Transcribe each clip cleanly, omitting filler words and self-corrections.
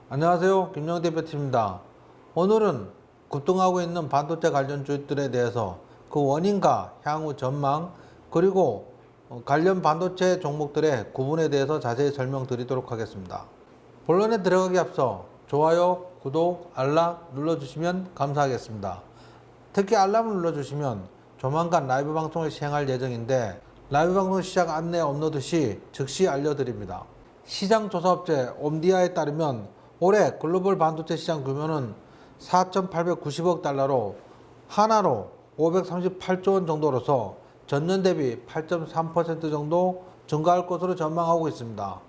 안녕하세요. 김영 대표팀입니다. 오늘은 급등하고 있는 반도체 관련주들에 대해서 그 원인과 향후 전망 그리고 관련 반도체 종목들의 구분에 대해서 자세히 설명드리도록 하겠습니다. 본론에 들어가기 앞서 좋아요, 구독, 알람 눌러주시면 감사하겠습니다. 특히 알람을 눌러주시면 조만간 라이브 방송을 시행할 예정인데 라이브 방송 시작 안내 업로드 시 즉시 알려드립니다. 시장조사업체 옴디아에 따르면 올해 글로벌 반도체 시장 규모는 4,890억 달러로 하나로 538조 원 정도로서 전년 대비 8.3% 정도 증가할 것으로 전망하고 있습니다.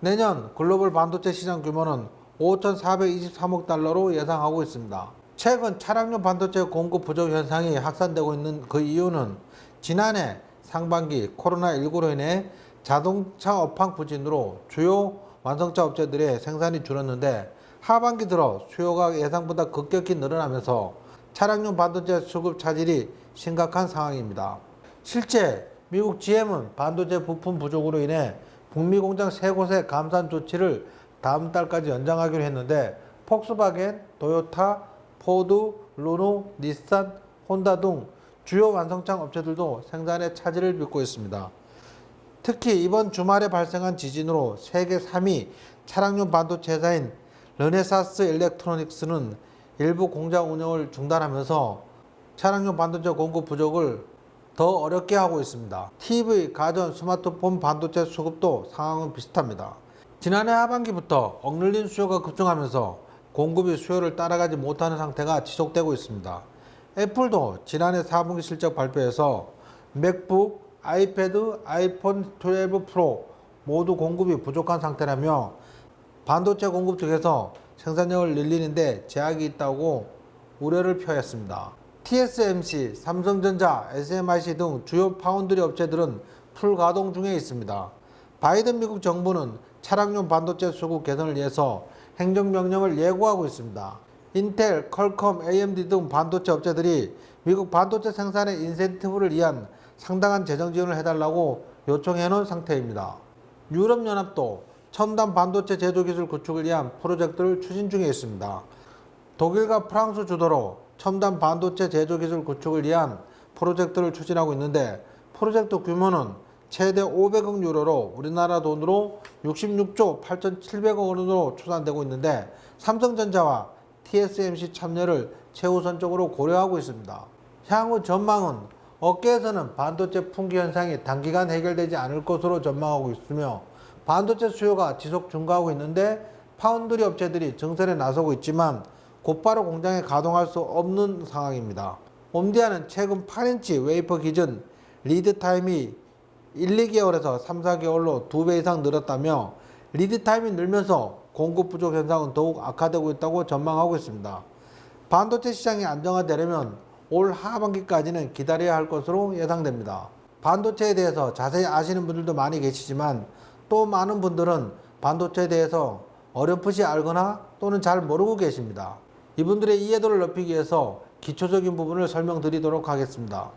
내년 글로벌 반도체 시장 규모는 5,423억 달러로 예상하고 있습니다. 최근 차량용 반도체 공급 부족 현상이 확산되고 있는 그 이유는 지난해 상반기 코로나19로 인해 자동차 업황 부진으로 주요 완성차 업체들의 생산이 줄었는데 하반기 들어 수요가 예상보다 급격히 늘어나면서 차량용 반도체 수급 차질이 심각한 상황입니다. 실제 미국 GM은 반도체 부품 부족으로 인해 북미 공장 3곳의 감산 조치를 다음 달까지 연장하기로 했는데 폭스바겐, 토요타, 포드, 르노, 닛산, 혼다 등 주요 완성차 업체들도 생산에 차질을 빚고 있습니다. 특히 이번 주말에 발생한 지진으로 세계 3위 차량용 반도체 회사인 르네사스 일렉트로닉스는 일부 공장 운영을 중단하면서 차량용 반도체 공급 부족을 더 어렵게 하고 있습니다. TV, 가전, 스마트폰 반도체 수급도 상황은 비슷합니다. 지난해 하반기부터 억눌린 수요가 급증하면서 공급이 수요를 따라가지 못하는 상태가 지속되고 있습니다. 애플도 지난해 4분기 실적 발표에서 맥북, 아이패드, 아이폰 12 프로 모두 공급이 부족한 상태라며 반도체 공급 측에서 생산력을 늘리는데 제약이 있다고 우려를 표했습니다. TSMC, 삼성전자, SMIC 등 주요 파운드리 업체들은 풀가동 중에 있습니다. 바이든 미국 정부는 차량용 반도체 수급 개선을 위해서 행정명령을 예고하고 있습니다. 인텔, 퀄컴, AMD 등 반도체 업체들이 미국 반도체 생산의 인센티브를 위한 상당한 재정 지원을 해달라고 요청해 놓은 상태입니다. 유럽연합도 첨단 반도체 제조기술 구축을 위한 프로젝트를 추진 중에 있습니다. 독일과 프랑스 주도로 첨단 반도체 제조기술 구축을 위한 프로젝트를 추진하고 있는데 프로젝트 규모는 최대 500억 유로로 우리나라 돈으로 66조 8,700억 원으로 추산되고 있는데 삼성전자와 TSMC 참여를 최우선적으로 고려하고 있습니다. 향후 전망은 업계에서는 반도체 품귀 현상이 단기간 해결되지 않을 것으로 전망하고 있으며 반도체 수요가 지속 증가하고 있는데 파운드리 업체들이 증설에 나서고 있지만 곧바로 공장에 가동할 수 없는 상황입니다. 옴디아는 최근 8인치 웨이퍼 기준 리드 타임이 1, 2개월에서 3, 4개월로 2배 이상 늘었다며 리드 타임이 늘면서 공급 부족 현상은 더욱 악화되고 있다고 전망하고 있습니다. 반도체 시장이 안정화되려면 올 하반기까지는 기다려야 할 것으로 예상됩니다. 반도체에 대해서 자세히 아시는 분들도 많이 계시지만 또 많은 분들은 반도체에 대해서 어렴풋이 알거나 또는 잘 모르고 계십니다. 이분들의 이해도를 높이기 위해서 기초적인 부분을 설명드리도록 하겠습니다.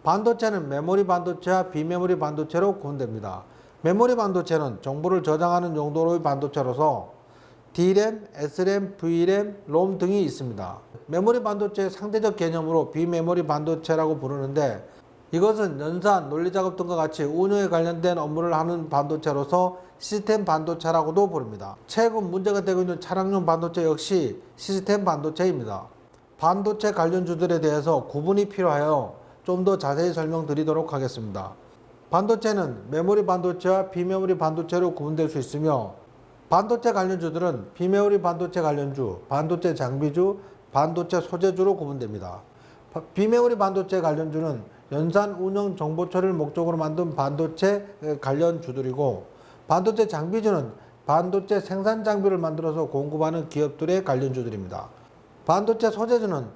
반도체는 메모리 반도체와 비메모리 반도체로 구분됩니다. 메모리 반도체는 정보를 저장하는 용도로의 반도체로서 D램, S램, V램, 롬 등이 있습니다. 메모리 반도체의 상대적 개념으로 비메모리 반도체라고 부르는데 이것은 연산, 논리작업 등과 같이 운영에 관련된 업무를 하는 반도체로서 시스템 반도체라고도 부릅니다. 최근 문제가 되고 있는 차량용 반도체 역시 시스템 반도체입니다. 반도체 관련주들에 대해서 구분이 필요하여 좀 더 자세히 설명드리도록 하겠습니다. 반도체는 메모리 반도체와 비메모리 반도체로 구분될 수 있으며 반도체 관련주들은 비메모리 반도체 관련주, 반도체 장비주, 반도체 소재주로 구분됩니다. 비메모리 반도체 관련주는 연산, 운영, 정보 처리를 목적으로 만든 반도체 관련주들이고 반도체 장비주는 반도체 생산 장비를 만들어서 공급하는 기업들의 관련주들입니다. 반도체 소재주는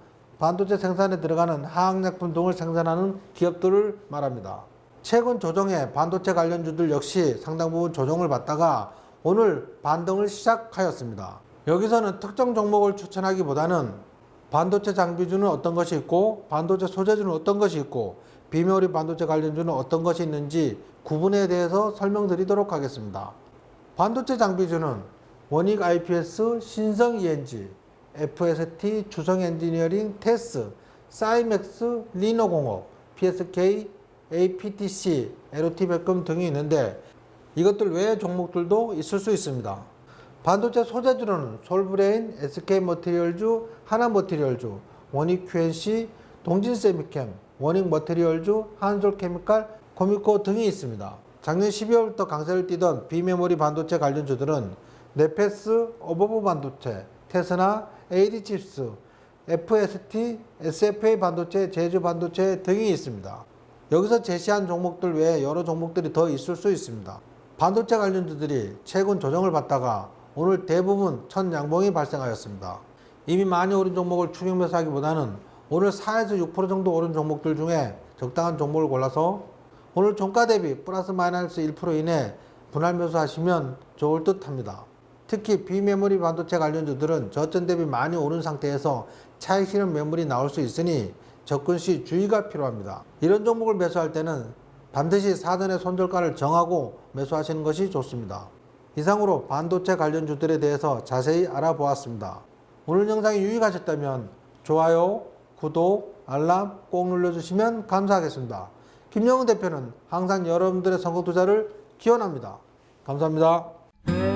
반도체 생산에 들어가는 화학약품 등을 생산하는 기업들을 말합니다. 최근 조정에 반도체 관련주들 역시 상당 부분 조정을 받다가 오늘 반등을 시작하였습니다. 여기서는 특정 종목을 추천하기보다는 반도체 장비주는 어떤 것이 있고 반도체 소재주는 어떤 것이 있고 비메모리 반도체 관련주는 어떤 것이 있는지 구분에 대해서 설명드리도록 하겠습니다. 반도체 장비주는 원익 IPS, 신성 ENG, FST, 주성 엔지니어링, 테스, 사이맥스, 리노공업, PSK, APTC, LOT백금 등이 있는데 이것들 외의 종목들도 있을 수 있습니다. 반도체 소재주로는 솔브레인, SK머티리얼즈, 하나머티리얼즈, 원익 QNC, 동진세미캠, 원익머티리얼즈, 한솔케미칼, 코미코 등이 있습니다. 작년 12월부터 강세를 띠던 비메모리 반도체 관련주들은 네페스, 어버브 반도체, 테스나, AD칩스, FST, SFA 반도체, 제주 반도체 등이 있습니다. 여기서 제시한 종목들 외에 여러 종목들이 더 있을 수 있습니다. 반도체 관련주들이 최근 조정을 받다가 오늘 대부분 첫 양봉이 발생하였습니다. 이미 많이 오른 종목을 추격 매수하기보다는 오늘 4에서 6% 정도 오른 종목들 중에 적당한 종목을 골라서 오늘 종가 대비 플러스 마이너스 1% 이내 분할 매수하시면 좋을 듯 합니다. 특히 비메모리 반도체 관련주들은 저점 대비 많이 오른 상태에서 차익 실현 매물이 나올 수 있으니 접근 시 주의가 필요합니다. 이런 종목을 매수할 때는 반드시 사전에 손절가를 정하고 매수하시는 것이 좋습니다. 이상으로 반도체 관련주들에 대해서 자세히 알아보았습니다. 오늘 영상이 유익하셨다면 좋아요, 구독, 알람 꼭 눌러주시면 감사하겠습니다. 김영훈 대표는 항상 여러분들의 성공 투자를 기원합니다. 감사합니다.